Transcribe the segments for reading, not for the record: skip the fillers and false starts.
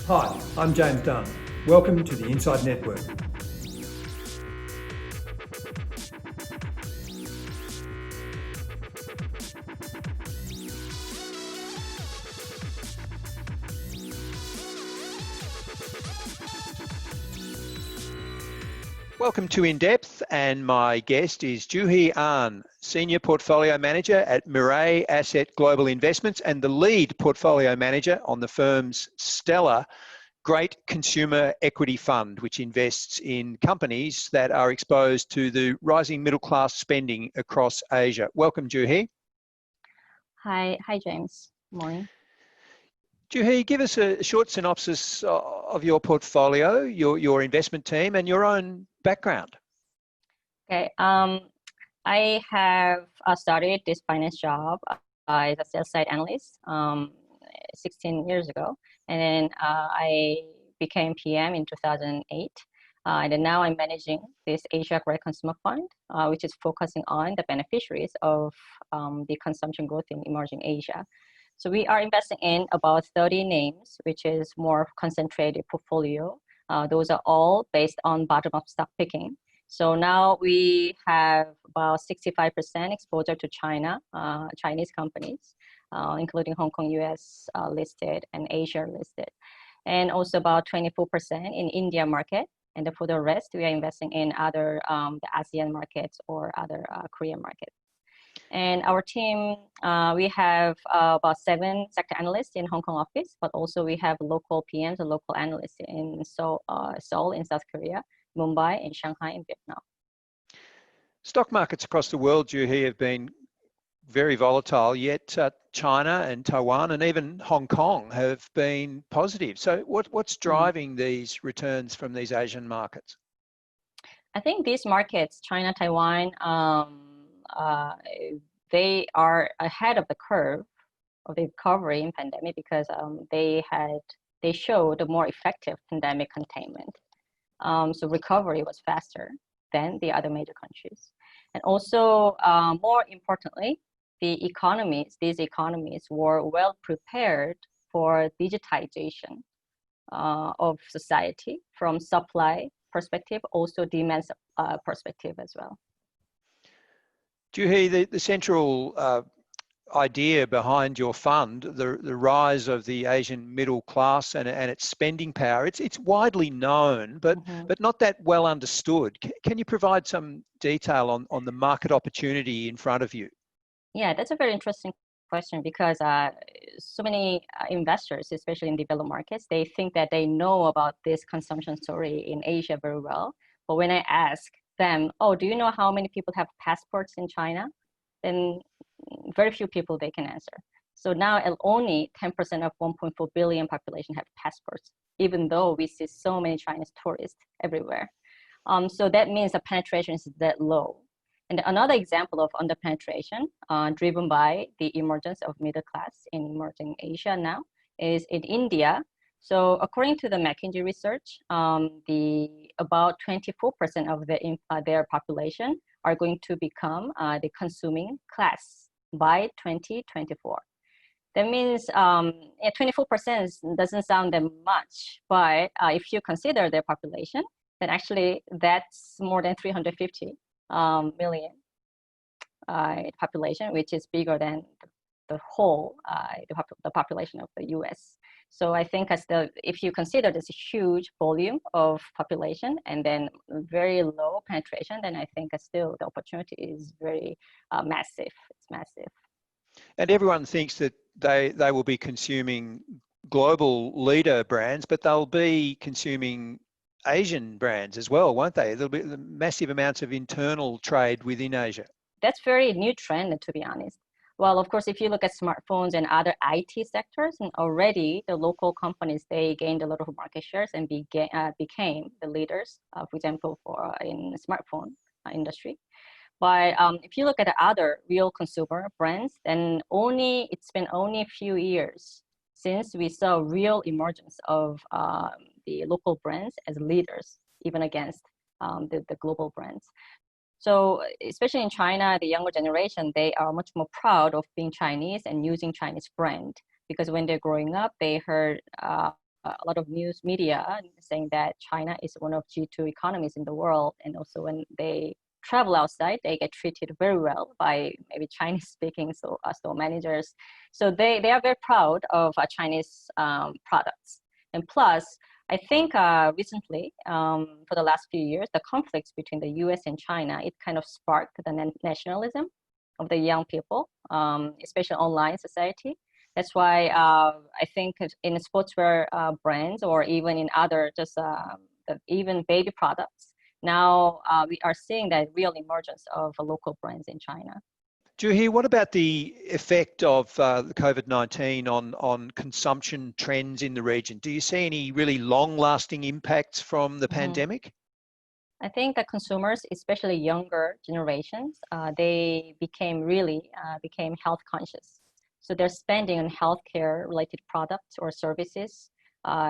Hi, I'm James Dunn. Welcome to the Inside Network. Welcome to INDepth, and my guest is Joohee An, Senior Portfolio Manager at Mirae Asset Global Investments and the lead portfolio manager on the firm's stellar Great Consumer Equity Fund, which invests in companies that are exposed to the rising middle class spending across Asia. Welcome, Joohee. Hi, James. Morning. Joohee, give us a short synopsis of your portfolio, your investment team, and your own background. Okay. I have started this finance job as a sales side analyst 16 years ago, and then I became PM in 2008. And then now I'm managing this Asia Great Consumer Fund, which is focusing on the beneficiaries of the consumption growth in emerging Asia. So we are investing in about 30 names, which is more concentrated portfolio. Those are all based on bottom-up stock picking. So now we have about 65% exposure to China, Chinese companies, including Hong Kong, US listed and Asia listed. And also about 24% in India market. And for the rest, we are investing in other the ASEAN markets or other Korean markets. And our team, we have about 7 sector analysts in Hong Kong office, but also we have local PMs and local analysts in Seoul in South Korea, Mumbai, and Shanghai in Vietnam. Stock markets across the world, Joohee, have been very volatile, yet China and Taiwan and even Hong Kong have been positive. So what's driving these returns from these Asian markets? I think these markets, China, Taiwan, they are ahead of the curve of the recovery in pandemic because they showed a more effective pandemic containment. So recovery was faster than the other major countries. And also, more importantly, these economies were well prepared for digitization of society from supply perspective, also demand perspective as well. Joohee, the central idea behind your fund, the rise of the Asian middle class and its spending power, it's widely known, but not that well understood. Can you provide some detail on the market opportunity in front of you? Yeah, that's a very interesting question because so many investors, especially in developed markets, they think that they know about this consumption story in Asia very well. But when I ask them, oh, do you know how many people have passports in China? Then very few people they can answer. So now only 10% of 1.4 billion population have passports, even though we see so many Chinese tourists everywhere. So that means the penetration is that low. And another example of under-penetration driven by the emergence of middle class in emerging Asia now is in India. So according to the McKinsey research, about 24% of their population are going to become the consuming class by 2024. That means 24% doesn't sound that much, but if you consider their population, then actually that's more than 350 million population, which is bigger than the whole the population of the US. So I think if you consider this huge volume of population and then very low penetration, then I think still the opportunity is very massive. It's massive. And everyone thinks that they will be consuming global leader brands, but they'll be consuming Asian brands as well, won't they? There'll be massive amounts of internal trade within Asia. That's very new trend, to be honest. Well, of course, if you look at smartphones and other IT sectors, and already the local companies, they gained a lot of market shares and became the leaders, for example, in the smartphone industry. But if you look at the other real consumer brands, then it's been only a few years since we saw real emergence of the local brands as leaders, even against the global brands. So especially in China, the younger generation, they are much more proud of being Chinese and using Chinese brand, because when they're growing up, they heard a lot of news media saying that China is one of G2 economies in the world, and also when they travel outside, they get treated very well by maybe Chinese-speaking store managers. So they are very proud of Chinese products. And plus, I think recently, for the last few years, the conflicts between the US and China, it kind of sparked the nationalism of the young people, especially online society. That's why I think in sportswear brands, or even in other even baby products, now we are seeing that real emergence of local brands in China. Joohee, what about the effect of the COVID-19 on consumption trends in the region? Do you see any really long-lasting impacts from the pandemic? I think that consumers, especially younger generations, they became health conscious. So their spending on healthcare related products or services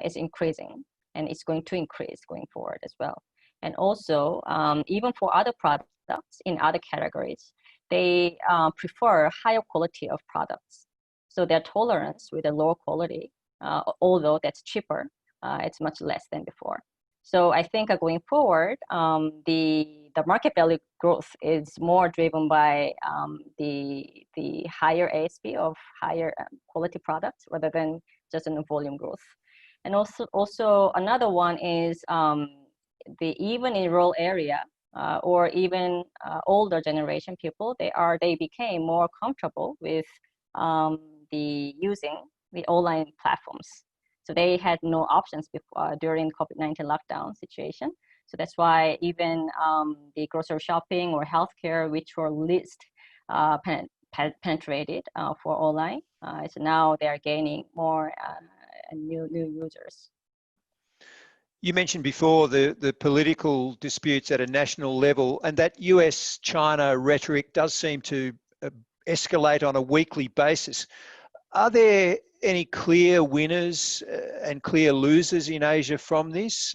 is increasing, and it's going to increase going forward as well. And also, even for other products in other categories, they prefer higher quality of products. So their tolerance with a lower quality, although that's cheaper, it's much less than before. So I think going forward, the market value growth is more driven by the higher ASP of higher quality products rather than just in volume growth. And also another one is even in rural area or even older generation people, they became more comfortable with using the online platforms. So they had no options before during COVID-19 lockdown situation. So that's why even the grocery shopping or healthcare, which were least penetrated for online, so now they are gaining more new users. You mentioned before the political disputes at a national level, and that US-China rhetoric does seem to escalate on a weekly basis. Are there any clear winners and clear losers in Asia from this?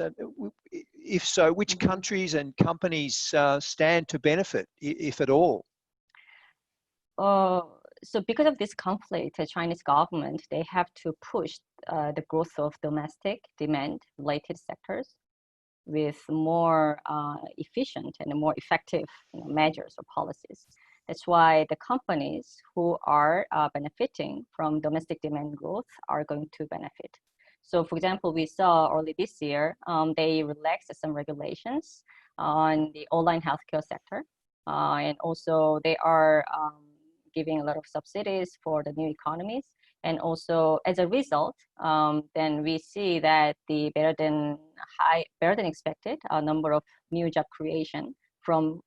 If so, which countries and companies stand to benefit, if at all? So because of this conflict, the Chinese government, they have to push the growth of domestic demand-related sectors with more efficient and more effective measures or policies. That's why the companies who are benefiting from domestic demand growth are going to benefit. So for example, we saw early this year, they relaxed some regulations on the online healthcare sector. And also they are giving a lot of subsidies for the new economies. And also as a result, then we see that the better than expected number of new job creation from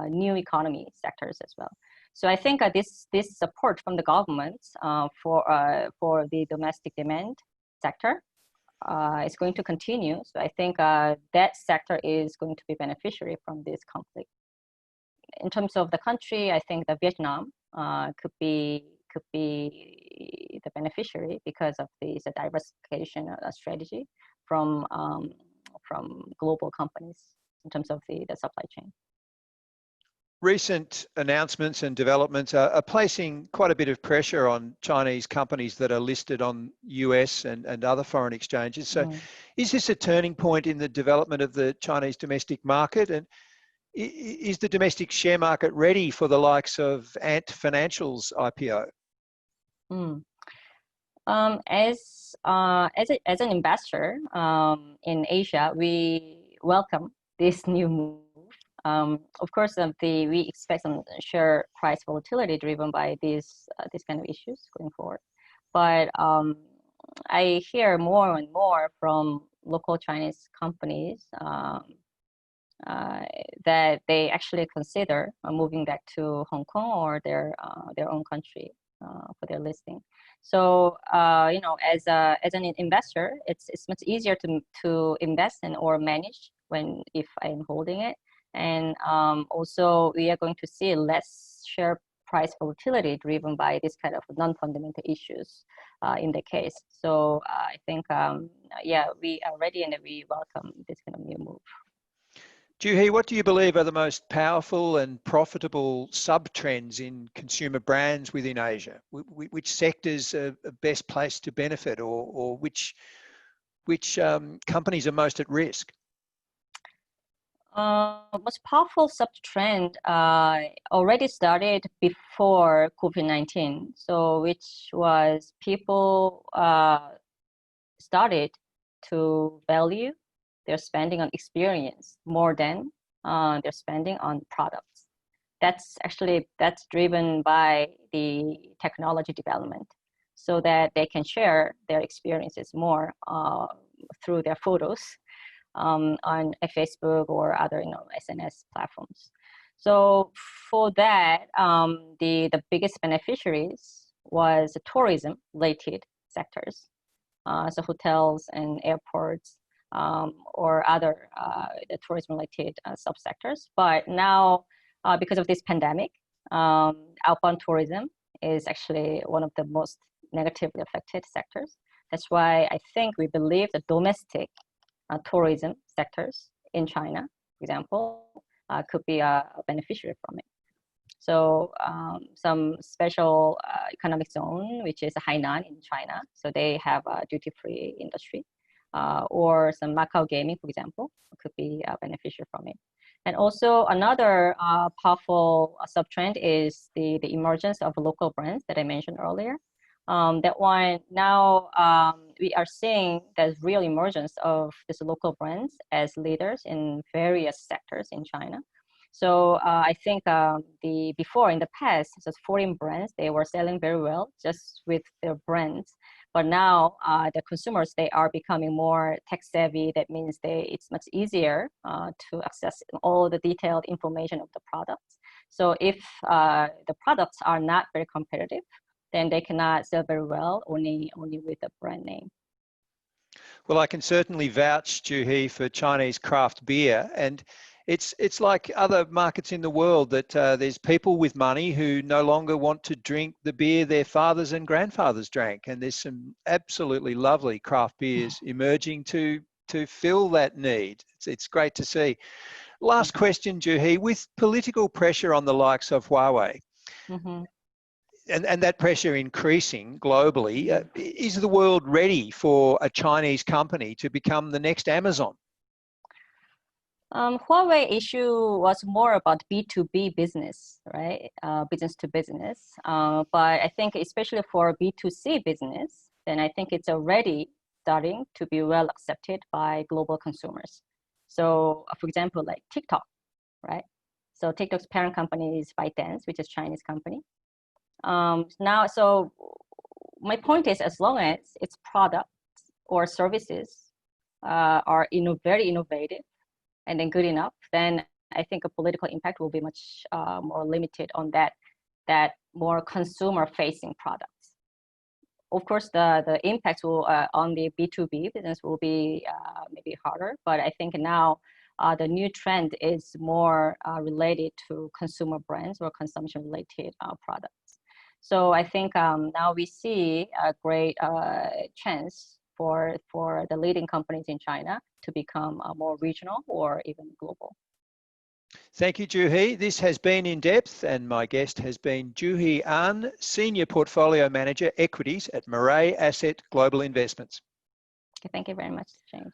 new economy sectors as well. So I think this support from the government for the domestic demand sector is going to continue. So I think that sector is going to be beneficiary from this conflict. In terms of the country, I think that Vietnam could be the beneficiary because of this diversification strategy from global companies in terms of the supply chain. Recent announcements and developments are placing quite a bit of pressure on Chinese companies that are listed on US and other foreign exchanges. So is this a turning point in the development of the Chinese domestic market? And is the domestic share market ready for the likes of Ant Financial's IPO? As an investor in Asia, we welcome this new move. Of course, we expect some share price volatility driven by these kind of issues going forward. But I hear more and more from local Chinese companies that they actually consider moving back to Hong Kong or their own country for their listing. So as an investor, it's much easier to invest in or manage if I'm holding it. And also we are going to see less share price volatility driven by this kind of non-fundamental issues in the case. So I think, we are ready and we welcome this kind of new move. Joohee, what do you believe are the most powerful and profitable sub-trends in consumer brands within Asia? Which sectors are best placed to benefit, or which which companies are most at risk? Most powerful sub-trend already started before COVID-19. So which was people started to value their spending on experience more than their spending on products. That's driven by the technology development, so that they can share their experiences more through their photos on Facebook or other SNS platforms. So for that, the biggest beneficiaries was tourism related sectors, so hotels and airports, or other the tourism related subsectors. But now, because of this pandemic, outbound tourism is actually one of the most negatively affected sectors. That's why we believe the domestic tourism sectors in China, for example, could be a beneficiary from it. So some special economic zone, which is Hainan in China, so they have a duty-free industry, or some Macau gaming, for example, could be a beneficiary from it. And also another powerful sub-trend is the emergence of local brands that I mentioned earlier. That one now we are seeing the real emergence of these local brands as leaders in various sectors in China. So I think before in the past, just foreign brands, they were selling very well just with their brands. But now the consumers, they are becoming more tech savvy. That means it's much easier to access all the detailed information of the products. So if the products are not very competitive, then they cannot sell very well only with a brand name. Well, I can certainly vouch, Joohee, for Chinese craft beer, and it's like other markets in the world that there's people with money who no longer want to drink the beer their fathers and grandfathers drank, and there's some absolutely lovely craft beers emerging to fill that need. It's great to see. Last question, Joohee, with political pressure on the likes of Huawei, and that pressure increasing globally, is the world ready for a Chinese company to become the next Amazon? Huawei issue was more about B2B business, right? Business to business. But I think especially for B2C business, then I think it's already starting to be well accepted by global consumers. So for example, like TikTok, right? So TikTok's parent company is ByteDance, which is a Chinese company. Now, so my point is, as long as its products or services are very innovative and then good enough, then I think a political impact will be much more limited on that more consumer-facing products. Of course, the impacts will on the B2B business will be maybe harder, but I think now the new trend is more related to consumer brands or consumption-related products. So I think now we see a great chance for the leading companies in China to become more regional or even global. Thank you, Joohee. This has been INDepth, and my guest has been Joohee An, Senior Portfolio Manager, Equities at Mirae Asset Global Investments. Okay, thank you very much, James.